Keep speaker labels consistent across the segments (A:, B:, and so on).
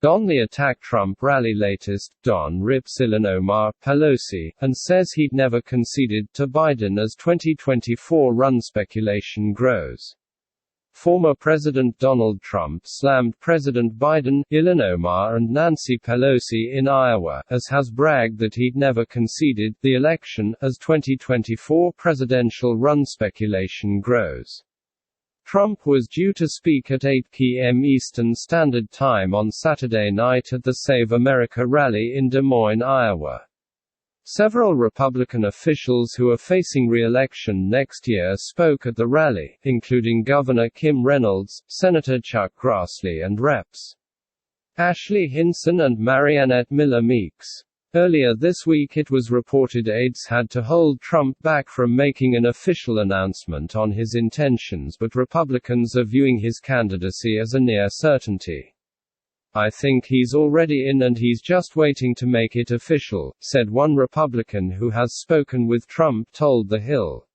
A: On the attack Trump rally latest, Don rips Ilhan Omar, Pelosi, and says he'd never conceded to Biden as 2024 run speculation grows. Former President Donald Trump slammed President Biden, Ilhan Omar and Nancy Pelosi in Iowa, as has bragged that he'd never conceded the election, as 2024 presidential run speculation grows. Trump was due to speak at 8 p.m. Eastern Standard Time on Saturday night at the Save America rally in Des Moines, Iowa. Several Republican officials who are facing re-election next year spoke at the rally, including Governor Kim Reynolds, Senator Chuck Grassley and Reps. Hinson and Mariannette Miller-Meeks. Earlier this week it was reported aides had to hold Trump back from making an official announcement on his intentions, but Republicans are viewing his candidacy as a near certainty. "I think he's already in and he's just waiting to make it official," said one Republican who has spoken with Trump told The Hill.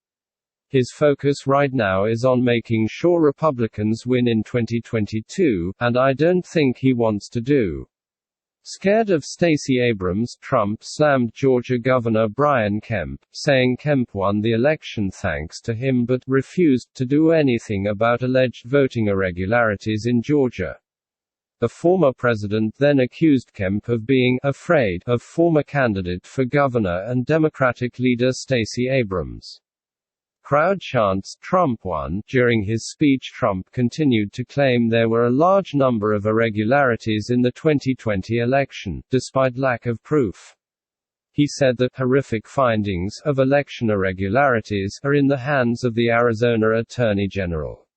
A: "His focus right now is on making sure Republicans win in 2022, and I don't think he wants to do." Scared of Stacey Abrams, Trump slammed Georgia Governor Brian Kemp, saying Kemp won the election thanks to him but refused to do anything about alleged voting irregularities in Georgia. The former president then accused Kemp of being afraid of former candidate for governor and Democratic leader Stacey Abrams. Crowd chants, "Trump won." During his speech, Trump continued to claim there were a large number of irregularities in the 2020 election, despite lack of proof. He said that horrific findings of election irregularities are in the hands of the Arizona Attorney General.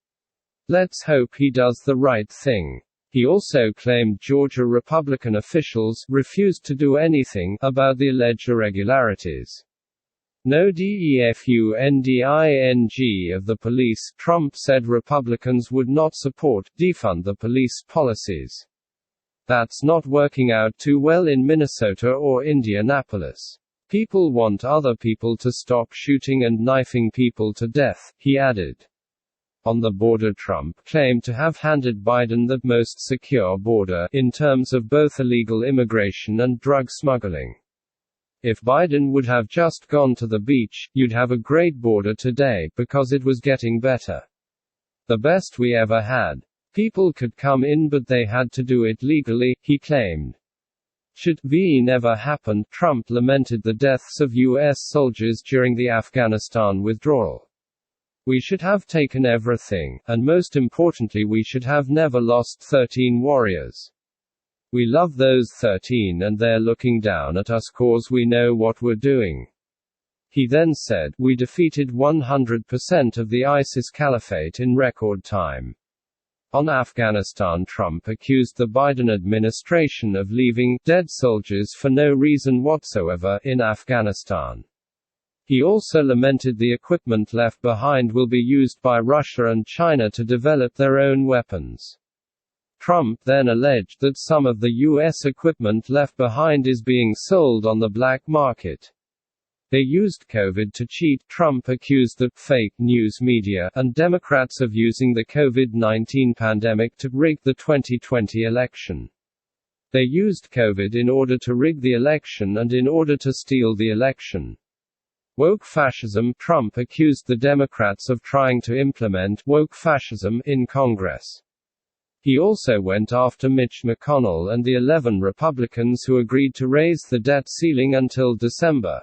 A: "Let's hope he does the right thing." He also claimed Georgia Republican officials refused to do anything about the alleged irregularities. "No defunding of the police," Trump said Republicans would not support defund the police policies. "That's not working out too well in Minnesota or Indianapolis. People want other people to stop shooting and knifing people to death," he added. On the border, Trump claimed to have handed Biden the most secure border, in terms of both illegal immigration and drug smuggling. "If Biden would have just gone to the beach, you'd have a great border today, because it was getting better. The best we ever had. People could come in but they had to do it legally," he claimed. Should V never happened, Trump lamented the deaths of U.S. soldiers during the Afghanistan withdrawal. "We should have taken everything, and most importantly we should have never lost 13 warriors. We love those 13 and they're looking down at us cause we know what we're doing." He then said, "We defeated 100% of the ISIS caliphate in record time." On Afghanistan, Trump accused the Biden administration of leaving dead soldiers for no reason whatsoever in Afghanistan. He also lamented the equipment left behind will be used by Russia and China to develop their own weapons. Trump then alleged that some of the U.S. equipment left behind is being sold on the black market. They used COVID to cheat, Trump accused the fake news media and Democrats of using the COVID-19 pandemic to rig the 2020 election. They used COVID in order to rig the election and in order to steal the election. Woke fascism, Trump accused the Democrats of trying to implement woke fascism in Congress. He also went after Mitch McConnell and the 11 Republicans who agreed to raise the debt ceiling until December.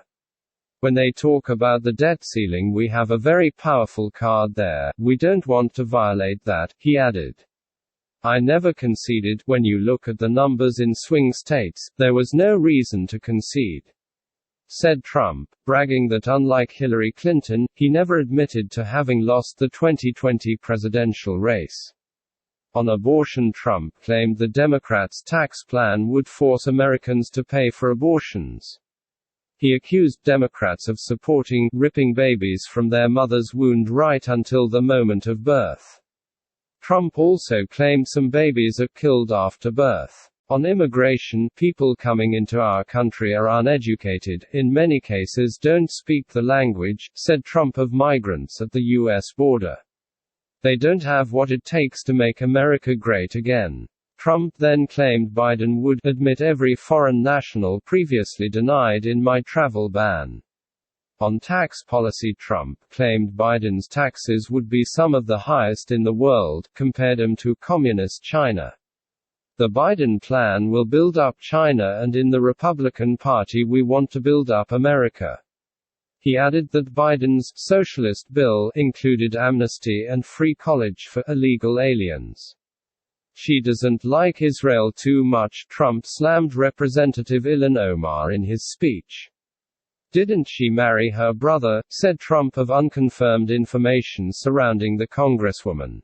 A: "When they talk about the debt ceiling, we have a very powerful card there. We don't want to violate that," he added. "I never conceded. When you look at the numbers in swing states, there was no reason to concede," said Trump, bragging that unlike Hillary Clinton, he never admitted to having lost the 2020 presidential race. On abortion, Trump claimed the Democrats' tax plan would force Americans to pay for abortions. He accused Democrats of supporting ripping babies from their mother's womb right until the moment of birth. Trump also claimed some babies are killed after birth. On immigration, people coming into our country are uneducated, in many cases don't speak the language, said Trump of migrants at the U.S. border. They don't have what it takes to make America great again. Trump then claimed Biden would admit every foreign national previously denied in my travel ban. On tax policy, Trump claimed Biden's taxes would be some of the highest in the world, compared them to communist China. The Biden plan will build up China, and in the Republican Party we want to build up America. He added that Biden's socialist bill included amnesty and free college for illegal aliens. She doesn't like Israel too much, Trump slammed Representative Ilhan Omar in his speech. Didn't she marry her brother, said Trump of unconfirmed information surrounding the Congresswoman.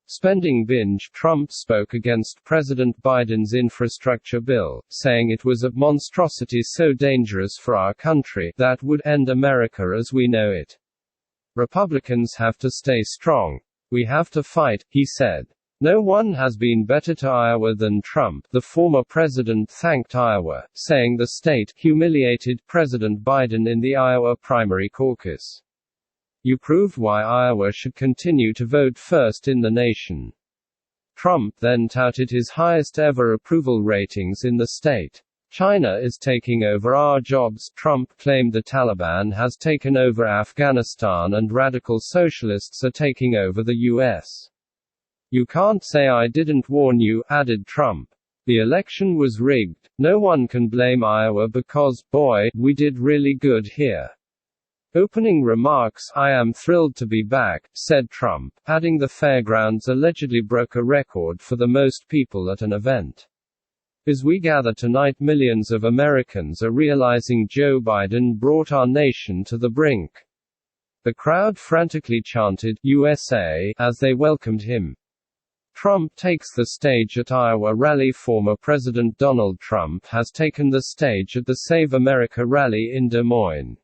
A: Spending binge, Trump spoke against President Biden's infrastructure bill, saying it was a monstrosity so dangerous for our country that would end America as we know it. Republicans have to stay strong. We have to fight, he said. No one has been better to Iowa than Trump, the former president thanked Iowa, saying the state humiliated President Biden in the Iowa primary caucus. You proved why Iowa should continue to vote first in the nation. Trump then touted his highest ever approval ratings in the state. China is taking over our jobs, Trump claimed. The Taliban has taken over Afghanistan and radical socialists are taking over the U.S. You can't say I didn't warn you, added Trump. The election was rigged. No one can blame Iowa because, boy, we did really good here. Opening remarks, I am thrilled to be back, said Trump, adding the fairgrounds allegedly broke a record for the most people at an event. As we gather tonight, millions of Americans are realizing Joe Biden brought our nation to the brink. The crowd frantically chanted, USA, as they welcomed him. Trump takes the stage at Iowa rally. Former President Donald Trump has taken the stage at the Save America rally in Des Moines.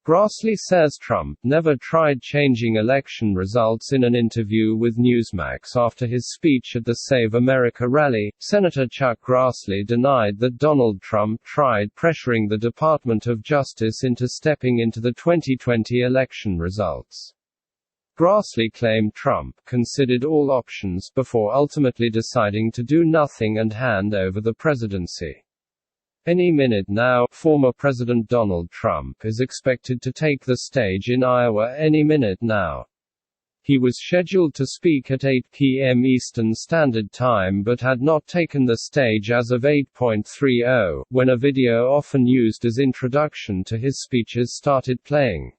A: Grassley says Trump never tried changing election results. In an interview with Newsmax after his speech at the Save America rally, Senator Chuck Grassley denied that Donald Trump tried pressuring the Department of Justice into stepping into the 2020 election results. Grassley claimed Trump considered all options before ultimately deciding to do nothing and hand over the presidency. Any minute now, former President Donald Trump is expected to take the stage in Iowa any minute now. He was scheduled to speak at 8 p.m. Eastern Standard Time but had not taken the stage as of 8:30, when a video often used as introduction to his speeches started playing.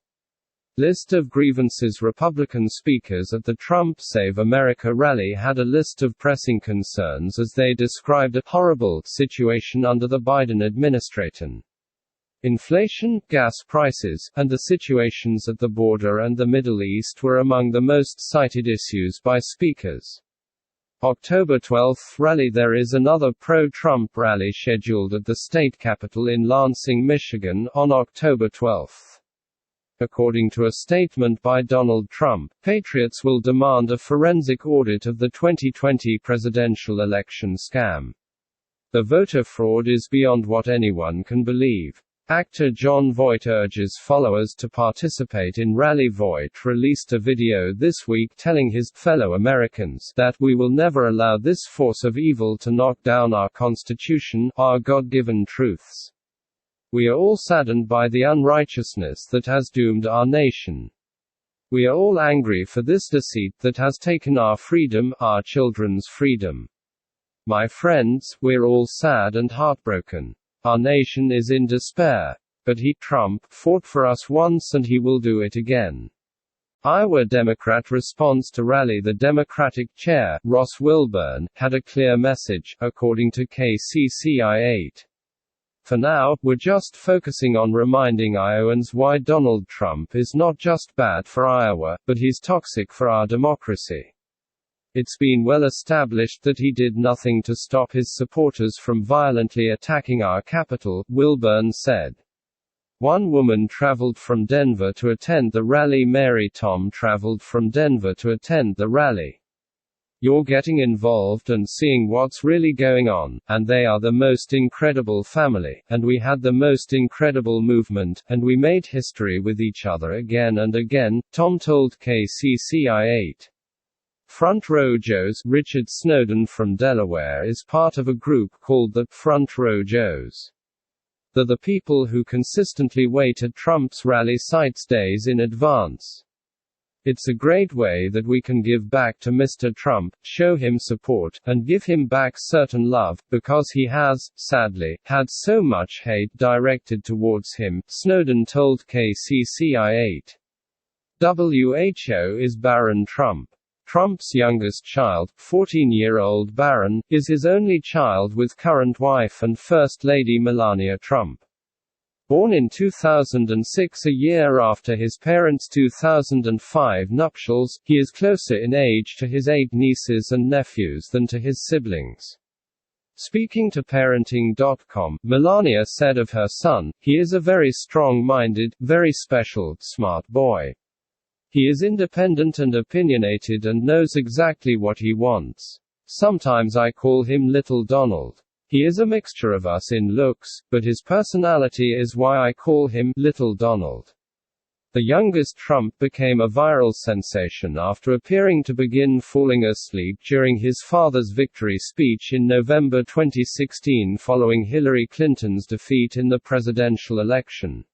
A: List of grievances. Republican speakers at the Trump Save America rally had a list of pressing concerns as they described a horrible situation under the Biden administration. Inflation, gas prices, and the situations at the border and the Middle East were among the most cited issues by speakers. October 12 rally. There is another pro-Trump rally scheduled at the state capitol in Lansing, Michigan, on October 12. According to a statement by Donald Trump, patriots will demand a forensic audit of the 2020 presidential election scam. The voter fraud is beyond what anyone can believe. Actor Jon Voight urges followers to participate in rally. Voight released a video this week telling his fellow Americans that we will never allow this force of evil to knock down our Constitution, our God-given truths. We are all saddened by the unrighteousness that has doomed our nation. We are all angry for this deceit that has taken our freedom, our children's freedom. My friends, we're all sad and heartbroken. Our nation is in despair. But Trump, fought for us once and he will do it again. Iowa Democrat response to rally. The Democratic chair, Ross Wilburn, had a clear message, according to KCCI8. For now, we're just focusing on reminding Iowans why Donald Trump is not just bad for Iowa, but he's toxic for our democracy. It's been well established that he did nothing to stop his supporters from violently attacking our capital, Wilburn said. One woman traveled from Denver to attend the rally. Mary Tom traveled from Denver to attend the rally. You're getting involved and seeing what's really going on, and they are the most incredible family, and we had the most incredible movement, and we made history with each other again and again, Tom told KCCI8. Front Row Joes. Richard Snowden from Delaware is part of a group called the Front Row Joes. They're the people who consistently wait at Trump's rally sites days in advance. It's a great way that we can give back to Mr. Trump, show him support, and give him back certain love, because he has, sadly, had so much hate directed towards him, Snowden told KCCI8. WHO is Barron Trump. Trump's youngest child, 14-year-old Barron, is his only child with current wife and First Lady Melania Trump. Born in 2006, a year after his parents' 2005 nuptials, he is closer in age to his 8 nieces and nephews than to his siblings. Speaking to Parenting.com, Melania said of her son, "He is a very strong-minded, very special, smart boy. He is independent and opinionated and knows exactly what he wants. Sometimes I call him Little Donald. He is a mixture of us in looks, but his personality is why I call him Little Donald." The youngest Trump became a viral sensation after appearing to begin falling asleep during his father's victory speech in November 2016 following Hillary Clinton's defeat in the presidential election.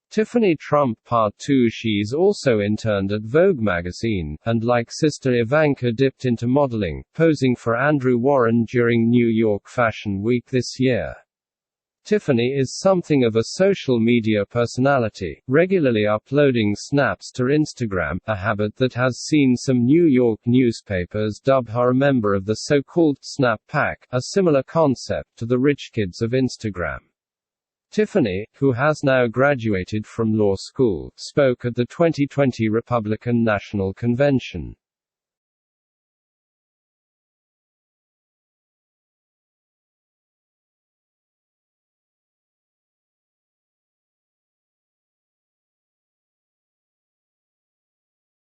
A: Tiffany Trump Part 2. She's also interned at Vogue magazine, and like sister Ivanka dipped into modeling, posing for Andrew Warren during New York Fashion Week this year. Tiffany is something of a social media personality, regularly uploading snaps to Instagram, a habit that has seen some New York newspapers dub her a member of the so-called Snap Pack, a similar concept to the rich kids of Instagram. Tiffany, who has now graduated from law school, spoke at the 2020 Republican National Convention.